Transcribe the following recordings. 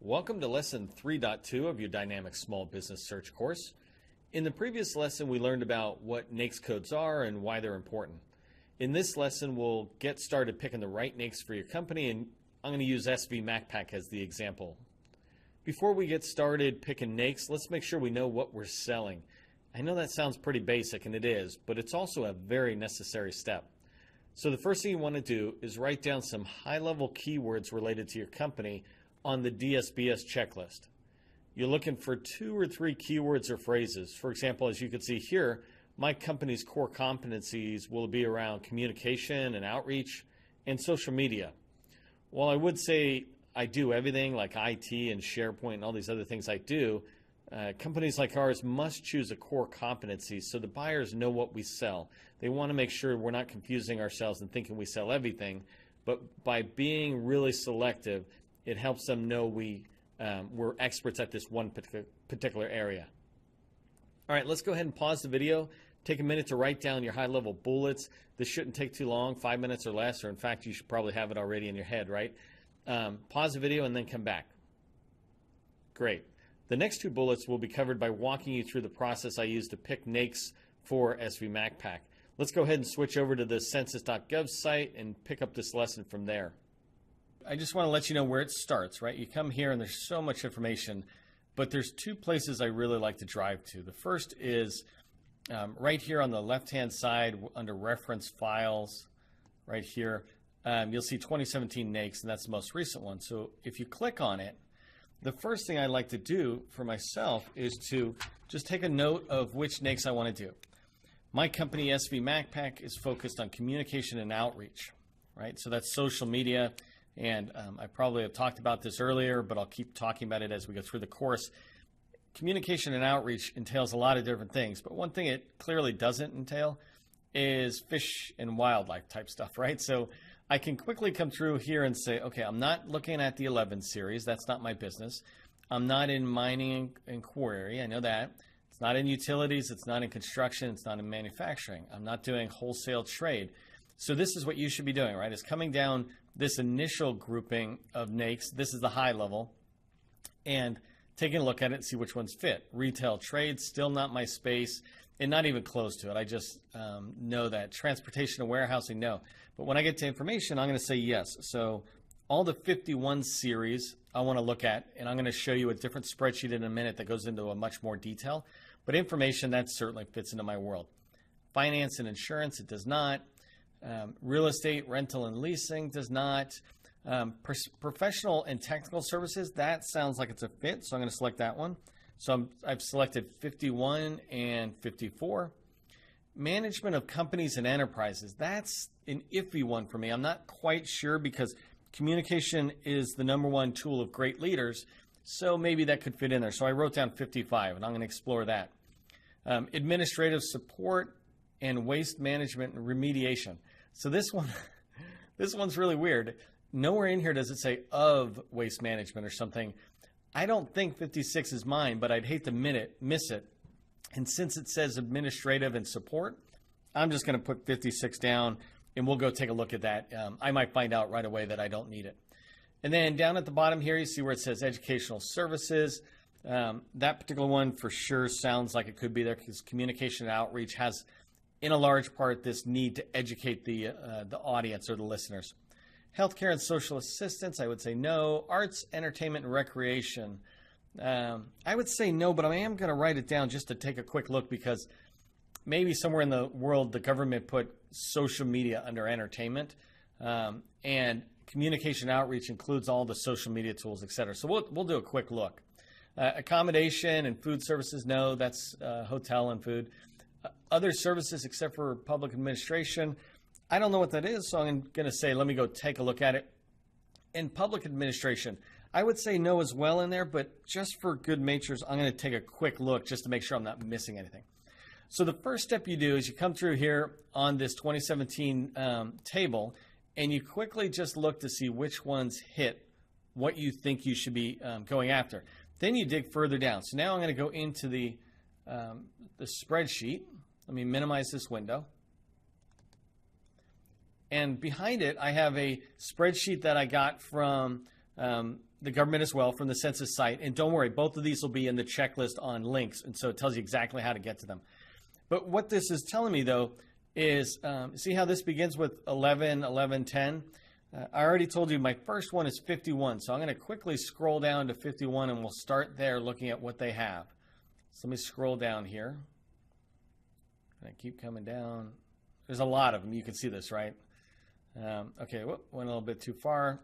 Welcome to Lesson 3.2 of your Dynamic Small Business Search course. In the previous lesson, we learned about what NAICS codes are and why they're important. In this lesson, we'll get started picking the right NAICS for your company, and I'm going to use SV MacPack as the example. Before we get started picking NAICS, let's make sure we know what we're selling. I know that sounds pretty basic, and it is, but it's also a very necessary step. So the first thing you want to do is write down some high-level keywords related to your company on the DSBS checklist. You're looking for 2 or 3 keywords or phrases. For example, as you can see here, my company's core competencies will be around communication and outreach and social media. While I would say I do everything like IT and SharePoint and all these other things I do, companies like ours must choose a core competency so the buyers know what we sell. They want to make sure we're not confusing ourselves and thinking we sell everything, but by being really selective, it helps them know we're experts at this one particular area. All right, let's go ahead and pause the video. Take a minute to write down your high-level bullets. This shouldn't take too long, 5 minutes or less, or in fact, you should probably have it already in your head, right? Pause the video and then come back. Great. The next 2 bullets will be covered by walking you through the process I use to pick NAICS for SV MacPack. Let's go ahead and switch over to the census.gov site and pick up this lesson from there. I just want to let you know where it starts, right? You come here and there's so much information, but there's 2 places I really like to drive to. The first is right here on the left-hand side under Reference Files, right here. You'll see 2017 NAICS, and that's the most recent one. So if you click on it, the first thing I like to do for myself is to just take a note of which NAICS I want to do. My company, SV MacPack, is focused on communication and outreach, right? So that's social media. And I probably have talked about this earlier, but I'll keep talking about it as we go through the course. Communication and outreach entails a lot of different things, but one thing it clearly doesn't entail is fish and wildlife type stuff, right? So I can quickly come through here and say, okay, I'm not looking at the 11 series. That's not my business. I'm not in mining and quarry. I know that. It's not in utilities. It's not in construction. It's not in manufacturing. I'm not doing wholesale trade. So this is what you should be doing, right? Is coming down this initial grouping of NAICS. This is the high level, and taking a look at it and see which ones fit. Retail trade, still not my space, and not even close to it. I just know that. Transportation and warehousing, no. But when I get to information, I'm going to say yes. So all the 51 series I want to look at, and I'm going to show you a different spreadsheet in a minute that goes into a much more detail. But information, that certainly fits into my world. Finance and insurance, it does not. Real estate, rental, and leasing does not. Professional and technical services, that sounds like it's a fit, so I'm going to select that one. So I've selected 51 and 54. Management of companies and enterprises, that's an iffy one for me. I'm not quite sure because communication is the #1 tool of great leaders, so maybe that could fit in there. So I wrote down 55, and I'm going to explore that. Administrative support and waste management and remediation. So this one's really weird. Nowhere in here does it say of waste management or something. I don't think 56 is mine, but I'd hate to miss it. And since it says administrative and support, I'm just going to put 56 down, and we'll go take a look at that. I might find out right away that I don't need it. And then down at the bottom here, you see where it says educational services. That particular one for sure sounds like it could be there because communication and outreach has, in a large part, this need to educate the audience or the listeners. Healthcare and social assistance, I would say no. Arts, entertainment, and recreation, I would say no, but I am going to write it down just to take a quick look because maybe somewhere in the world the government put social media under entertainment, and communication outreach includes all the social media tools, et cetera. So we'll do a quick look. Accommodation and food services, no, that's hotel and food. Other services except for public administration, I don't know what that is, so I'm going to say let me go take a look at it. In public administration, I would say no as well in there, but just for good measures, I'm going to take a quick look just to make sure I'm not missing anything. So the first step you do is you come through here on this 2017 table, and you quickly just look to see which ones hit what you think you should be going after. Then you dig further down. So now I'm going to go into the spreadsheet. Let me minimize this window. And behind it, I have a spreadsheet that I got from the government as well from the census site. And don't worry, both of these will be in the checklist on links. And so it tells you exactly how to get to them. But what this is telling me, though, is see how this begins with 11, 11, 10? I already told you my first one is 51. So I'm going to quickly scroll down to 51, and we'll start there looking at what they have. So let me scroll down here. And I keep coming down. There's a lot of them. You can see this, right? Okay, whoop, went a little bit too far.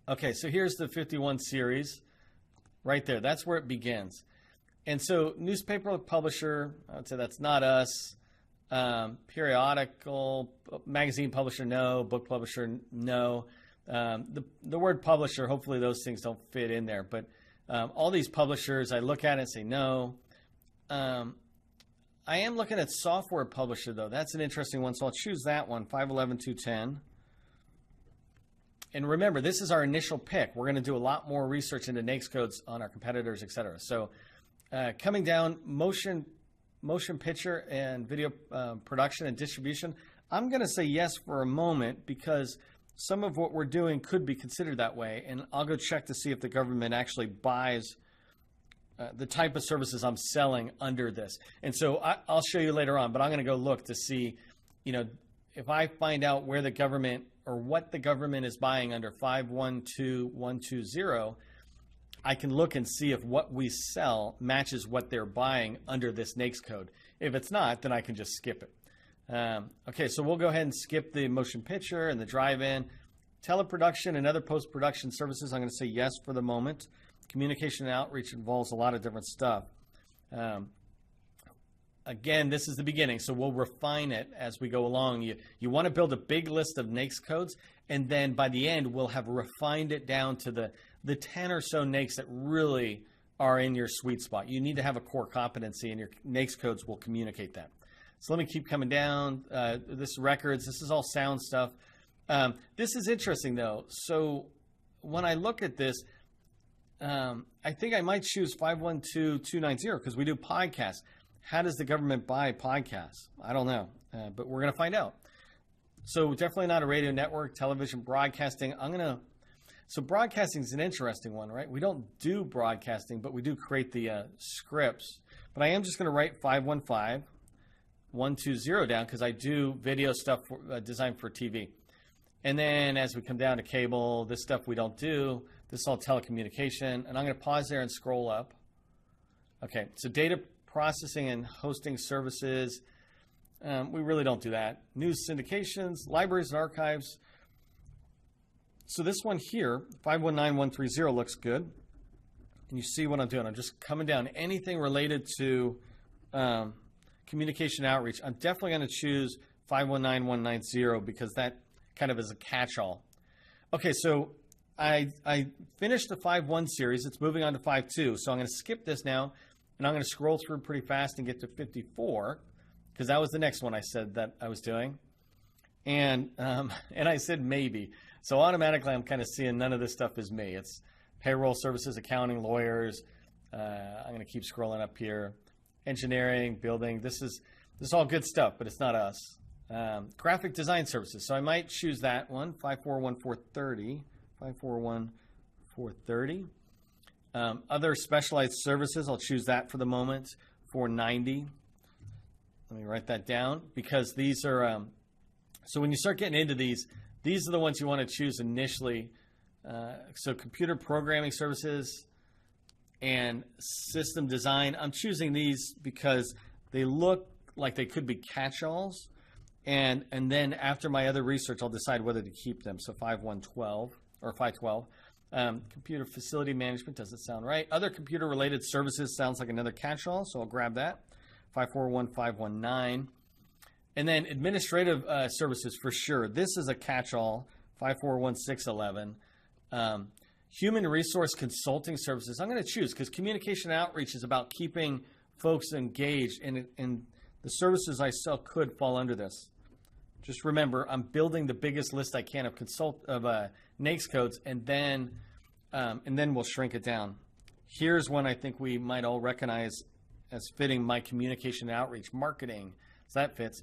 Okay, so here's the 51 series right there. That's where it begins. And so newspaper publisher, I would say that's not us. Periodical, magazine publisher, no. Book publisher, no. The word publisher, hopefully those things don't fit in there. But all these publishers, I look at it and say no. I am looking at software publisher, though. That's an interesting one, so I'll choose that one, 511, 210. And remember, this is our initial pick. We're going to do a lot more research into NAICS codes on our competitors, et cetera. So coming down, motion picture and video production and distribution, I'm going to say yes for a moment because some of what we're doing could be considered that way. And I'll go check to see if the government actually buys the type of services I'm selling under this. And so I'll show you later on, but I'm going to go look to see, if I find out where the government or what the government is buying under 512120, I can look and see if what we sell matches what they're buying under this NAICS code. If it's not, then I can just skip it. Okay, so we'll go ahead and skip the motion picture and the drive-in. Teleproduction and other post-production services, I'm going to say yes for the moment. Communication and outreach involves a lot of different stuff. Again, this is the beginning, so we'll refine it as we go along. You want to build a big list of NAICS codes, and then by the end, we'll have refined it down to the 10 or so NAICS that really are in your sweet spot. You need to have a core competency, and your NAICS codes will communicate that. So let me keep coming down. This records, this is all sound stuff. This is interesting, though. So when I look at this, I think I might choose 512290 because we do podcasts. How does the government buy podcasts? I don't know, but we're going to find out. So definitely not a radio network, television, broadcasting. So broadcasting is an interesting one, right? We don't do broadcasting, but we do create the scripts. But I am just going to write 515120 down because I do video stuff designed for TV. And then as we come down to cable, this stuff we don't do. This is all telecommunication. And I'm going to pause there and scroll up. Okay, so data processing and hosting services. We really don't do that. News syndications, libraries and archives. So this one here, 519130 looks good. And you see what I'm doing. I'm just coming down. Anything related to communication outreach, I'm definitely going to choose 519190 because that kind of is a catch-all. Okay, so I finished the 5.1 series. It's moving on to 5.2. So I'm going to skip this now, and I'm going to scroll through pretty fast and get to 54 because that was the next one I said that I was doing. And I said maybe. So automatically I'm kind of seeing none of this stuff is me. It's payroll services, accounting, lawyers. I'm going to keep scrolling up here. Engineering, building. This is all good stuff, but it's not us. Graphic design services. So I might choose that one, 541430. 541430. Other specialized services, I'll choose that for the moment, 490. Let me write that down because these are, so when you start getting into these are the ones you want to choose initially. So computer programming services and system design. I'm choosing these because they look like they could be catch-alls. And then after my other research, I'll decide whether to keep them. So 5112 or 512. Computer facility management doesn't sound right. Other computer-related services sounds like another catch-all, so I'll grab that. 541519. And then administrative services for sure. This is a catch-all, 541611. Human resource consulting services. I'm going to choose because communication outreach is about keeping folks engaged, and the services I sell could fall under this. Just remember, I'm building the biggest list I can of NAICS codes, and then we'll shrink it down. Here's one I think we might all recognize as fitting my communication outreach, marketing. So that fits.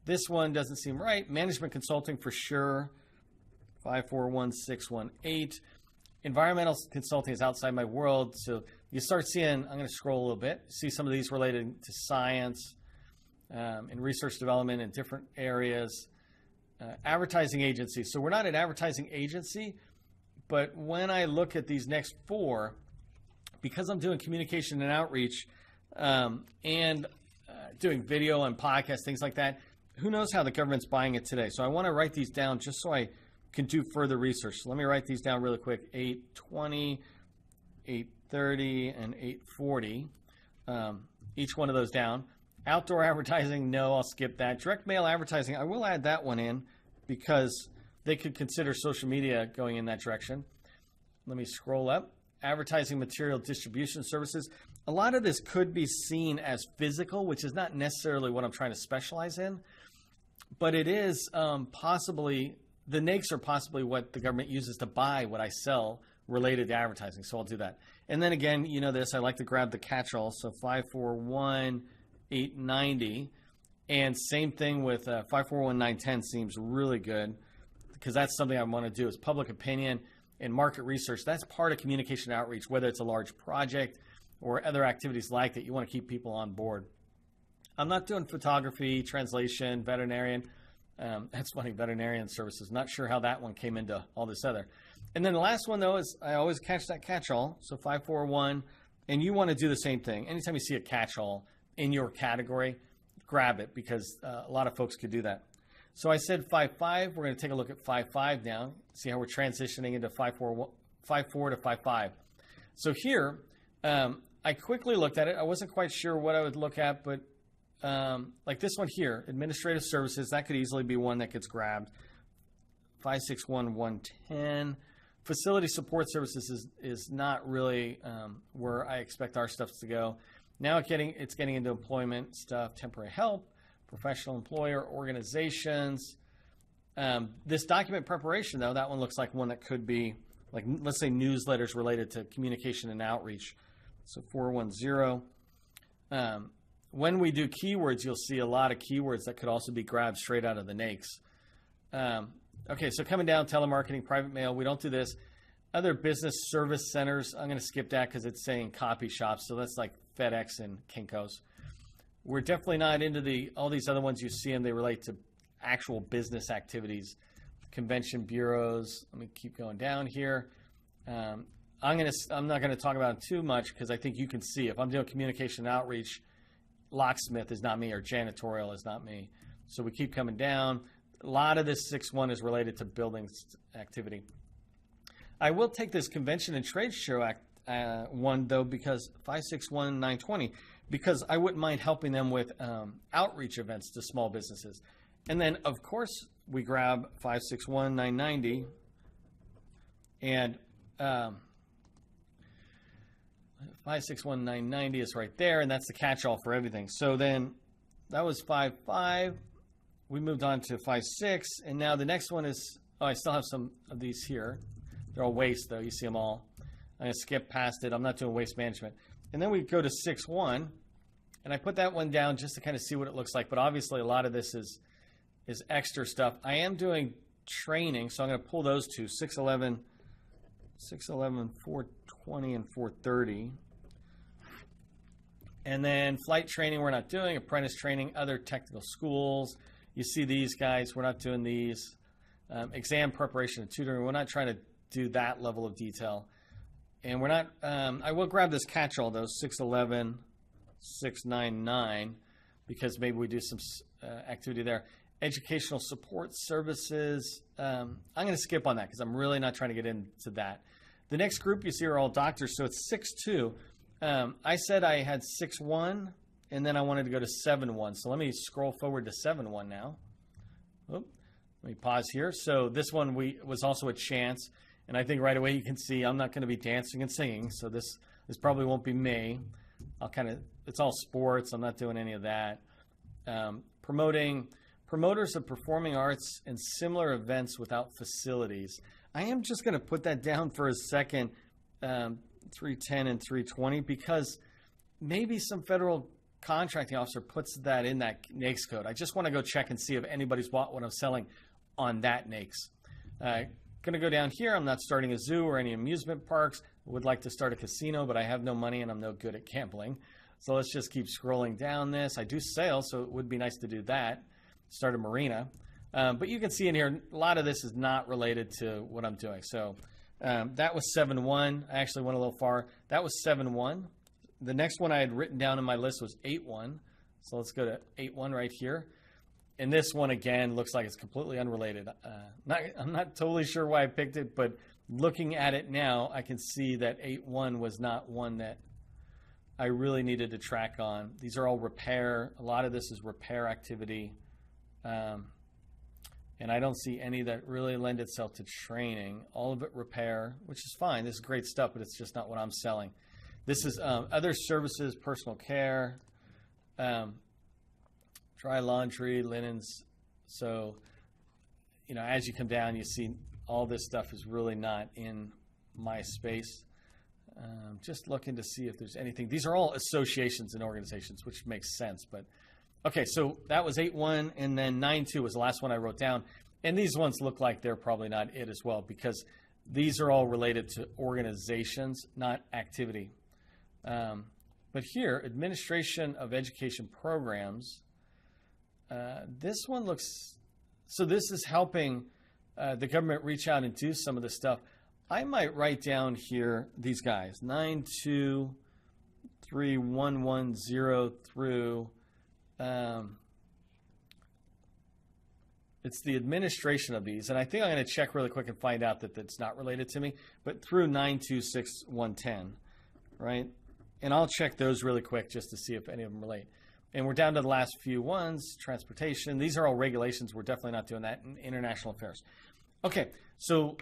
This one doesn't seem right. Management consulting for sure. 541618. Environmental consulting is outside my world. So you start seeing, I'm going to scroll a little bit, see some of these related to science and research development in different areas. Advertising agency. So we're not an advertising agency, but when I look at these next four, because I'm doing communication and outreach and doing video and podcasts, things like that, who knows how the government's buying it today. So I want to write these down just so I can do further research. So let me write these down really quick. 820, 830, and 840. Each one of those down. Outdoor advertising, no, I'll skip that. Direct mail advertising, I will add that one in because they could consider social media going in that direction. Let me scroll up. Advertising material distribution services. A lot of this could be seen as physical, which is not necessarily what I'm trying to specialize in, but it is possibly, the NAICS are possibly what the government uses to buy what I sell related to advertising, so I'll do that. And then again, you know this, I like to grab the catch-all, so 541890, and same thing with 541910 seems really good because that's something I want to do is public opinion and market research. That's part of communication outreach, whether it's a large project or other activities like that. You want to keep people on board. I'm not doing photography, translation, veterinarian. That's funny, veterinarian services. Not sure how that one came into all this other. And then the last one, though, is I always catch that catch-all, so 541, and you want to do the same thing. Anytime you see a catch-all in your category, grab it because a lot of folks could do that. So I said 5.5. We're going to take a look at 5.5 now, see how we're transitioning into 5.4 to 5.5. So here, I quickly looked at it. I wasn't quite sure what I would look at, but like this one here, administrative services, that could easily be one that gets grabbed. 561110. Facility support services is not really where I expect our stuff to go. Now it's getting into employment stuff, temporary help, professional employer, organizations. This document preparation, though, that one looks like one that could be, like, let's say newsletters related to communication and outreach. So 410. When we do keywords, you'll see a lot of keywords that could also be grabbed straight out of the NAICS. Okay, so coming down, telemarketing, private mail, we don't do this. Other business service centers, I'm going to skip that because it's saying copy shops, so that's like FedEx and Kinko's. We're definitely not into all these other ones you see, and they relate to actual business activities. Convention bureaus, let me keep going down here. I'm not going to talk about it too much because I think you can see if I'm doing communication outreach, locksmith is not me or janitorial is not me. So we keep coming down. A lot of this 6.1 is related to building activity. I will take this convention and trade show one, though, because 561920, because I wouldn't mind helping them with outreach events to small businesses. And then, of course, we grab 561990 and 561990 is right there, and that's the catch-all for everything. So then that was 5.5. We moved on to 5.6, and now the next one is, I still have some of these here. They're all waste, though. You see them all. I'm going to skip past it. I'm not doing waste management. And then we go to 6.1, and I put that one down just to kind of see what it looks like. But obviously, a lot of this is extra stuff. I am doing training, so I'm going to pull those two, 6.11, 420, and 430. And then flight training we're not doing, apprentice training, other technical schools. You see these guys, we're not doing these. Exam preparation and tutoring, we're not trying to do that level of detail. And we're not, I will grab this catch-all though, 6.11, 6.99, because maybe we do some activity there. Educational support services, I'm going to skip on that because I'm really not trying to get into that. The next group you see are all doctors, so it's 6.2. I said I had 6.1, and then I wanted to go to 7.1. So let me scroll forward to 7.1 now. Oop, let me pause here. So this one was also a chance, and I think right away you can see I'm not going to be dancing and singing, so this probably won't be me. It's all sports. I'm not doing any of that. Promoters of performing arts and similar events without facilities. I am just going to put that down for a second, 310 and 320, because maybe some federal contracting officer puts that in that NAICS code. I just want to go check and see if anybody's bought what I'm selling on that NAICS. going to go down here. I'm not starting a zoo or any amusement parks. I would like to start a casino, but I have no money and I'm no good at gambling. So let's just keep scrolling down this. I do sales, so it would be nice to do that. Start a marina. But you can see in here, a lot of this is not related to what I'm doing. So that was 7-1. I actually went a little far. That was 7-1. The next one I had written down in my list was 8-1. So let's go to 8-1 right here. And this one, again, looks like it's completely unrelated. I'm not totally sure why I picked it, but looking at it now, I can see that 8-1 was not one that I really needed to track on. These are all repair. A lot of this is repair activity. And I don't see any that really lend itself to training. All of it repair, which is fine. This is great stuff, but it's just not what I'm selling. This is other services, personal care, dry laundry, linens. So, you know, as you come down, you see all this stuff is really not in my space. Just looking to see if there's anything. These are all associations and organizations, which makes sense. But okay, so that was 8-1, and then 9-2 was the last one I wrote down. And these ones look like they're probably not it as well, because these are all related to organizations, not activity. But here, administration of education programs. This one looks, so this is helping the government reach out and do some of this stuff. I might write down here these guys, 92311 through, it's the administration of these. And I think I'm going to check really quick and find out that that's not related to me, but through 92611, right? And I'll check those really quick just to see if any of them relate. And we're down to the last few ones, transportation. These are all regulations. We're definitely not doing that in international affairs. Okay, so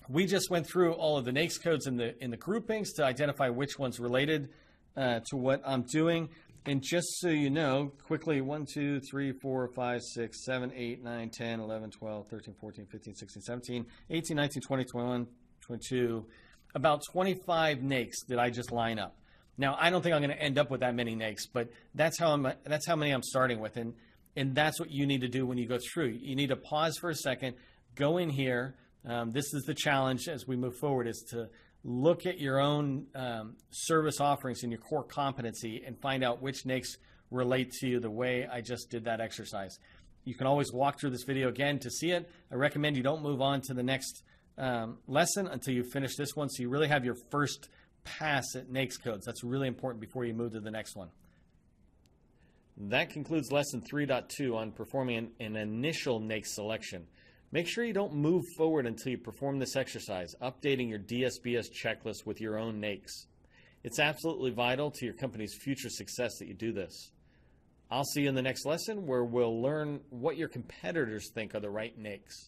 we just went through all of the NAICS codes in the groupings to identify which one's related to what I'm doing. And just so you know, quickly, 1, 2, 3, 4, 5, 6, 7, 8, 9, 10, 11, 12, 13, 14, 15, 16, 17, 18, 19, 20, 21, 22, about 25 NAICS that I just line up. Now, I don't think I'm going to end up with that many NAICS, but that's how many I'm starting with, and that's what you need to do when you go through. You need to pause for a second, go in here. This is the challenge as we move forward, is to look at your own service offerings and your core competency and find out which NAICS relate to you the way I just did that exercise. You can always walk through this video again to see it. I recommend you don't move on to the next lesson until you finish this one, so you really have your first pass at NAICS codes. That's really important before you move to the next one. That concludes lesson 3.2 on performing an initial NAICS selection. Make sure you don't move forward until you perform this exercise, updating your DSBS checklist with your own NAICS. It's absolutely vital to your company's future success that you do this. I'll see you in the next lesson, where we'll learn what your competitors think are the right NAICS.